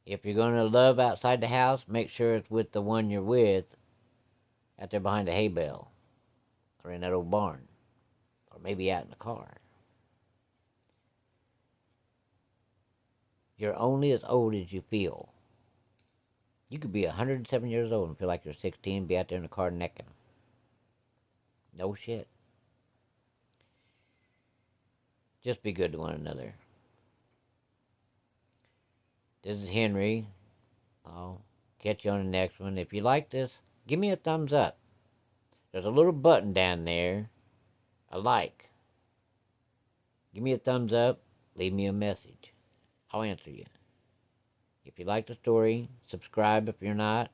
If you're going to love outside the house, make sure it's with the one you're with out there behind the hay bale, or in that old barn, or maybe out in the car. You're only as old as you feel. You could be 107 years old and feel like you're 16 and be out there in the car necking. No shit. Just be good to one another. This is Henry. I'll catch you on the next one. If you like this, give me a thumbs up. There's a little button down there, a like. Give me a thumbs up, leave me a message. I'll answer you. If you like the story, subscribe if you're not.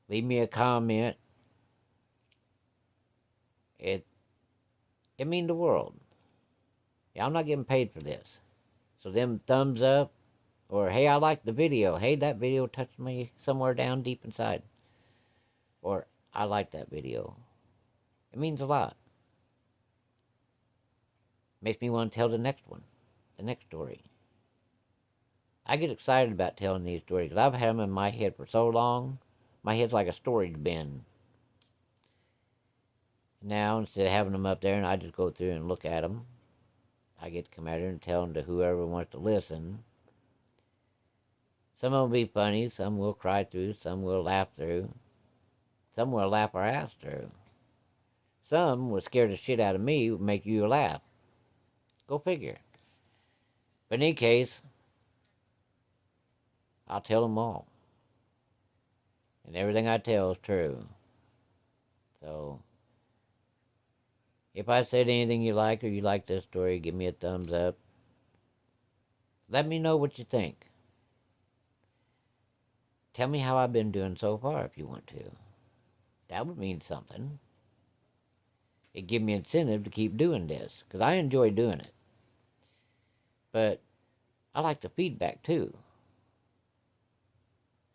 Leave me a comment. It means the world. Yeah, I'm not getting paid for this. So them thumbs up, or hey, I like the video. Hey, that video touched me somewhere down deep inside. Or I like that video. It means a lot. Makes me want to tell the next one, the next story. I get excited about telling these stories because I've had them in my head for so long. My head's like a storage bin. Now, instead of having them up there and I just go through and look at them, I get to come out here and tell them to whoever wants to listen. Some will be funny, some will cry through, some will laugh through, some will laugh our ass through. Some will scare the shit out of me, make you laugh. Go figure. But in any case, I'll tell them all. And everything I tell is true. So, if I said anything you like or you like this story, give me a thumbs up. Let me know what you think. Tell me how I've been doing so far if you want to. That would mean something. It'd give me incentive to keep doing this, because I enjoy doing it. But I like the feedback too.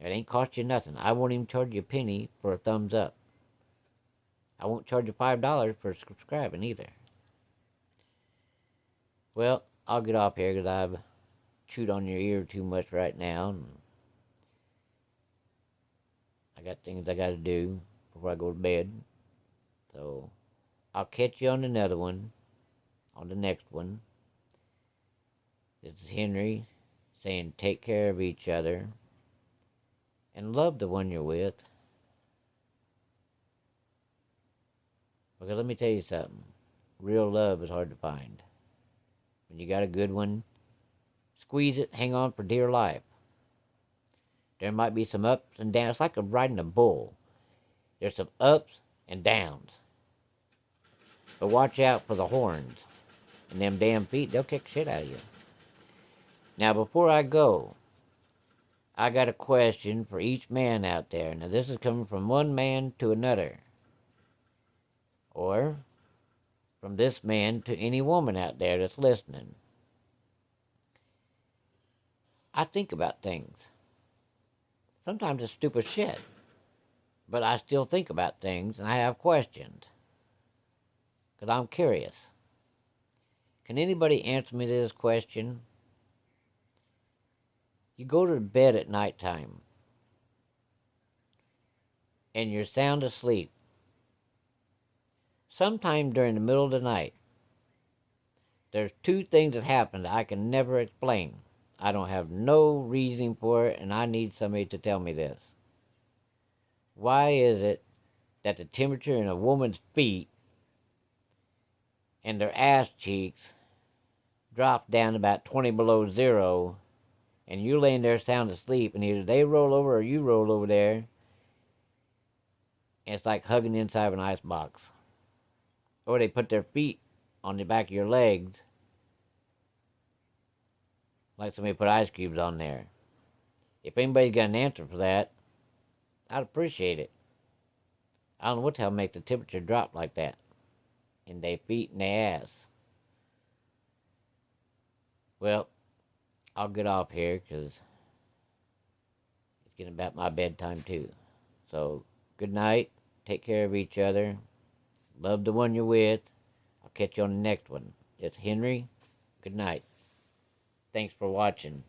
It ain't cost you nothing. I won't even charge you a penny for a thumbs up. I won't charge you $5 for subscribing either. Well, I'll get off here because I've chewed on your ear too much right now. And I got things I got to do before I go to bed. So I'll catch you on another one, on the next one. This is Henry saying take care of each other and love the one you're with. Because let me tell you something. Real love is hard to find. When you got a good one, squeeze it, hang on for dear life. There might be some ups and downs. It's like riding a bull. There's some ups and downs. But watch out for the horns. And them damn feet, they'll kick shit out of you. Now, before I go, I got a question for each man out there. Now, this is coming from one man to another, or from this man to any woman out there that's listening. I think about things. Sometimes it's stupid shit, but I still think about things and I have questions because I'm curious. Can anybody answer me this question? You go to bed at nighttime and you're sound asleep. Sometime during the middle of the night, there's two things that happen that I can never explain. I don't have no reason for it, and I need somebody to tell me this. Why is it that the temperature in a woman's feet and their ass cheeks drop down about 20 below zero, and you're laying there sound asleep, and either they roll over or you roll over there, and it's like hugging the inside of an ice box. Or they put their feet on the back of your legs, like somebody put ice cubes on there. If anybody's got an answer for that, I'd appreciate it. I don't know what the hell make the temperature drop like that in their feet and their ass. Well, I'll get off here because it's getting about my bedtime too. So, good night. Take care of each other. Love the one you're with. I'll catch you on the next one. It's Henry. Good night. Thanks for watching.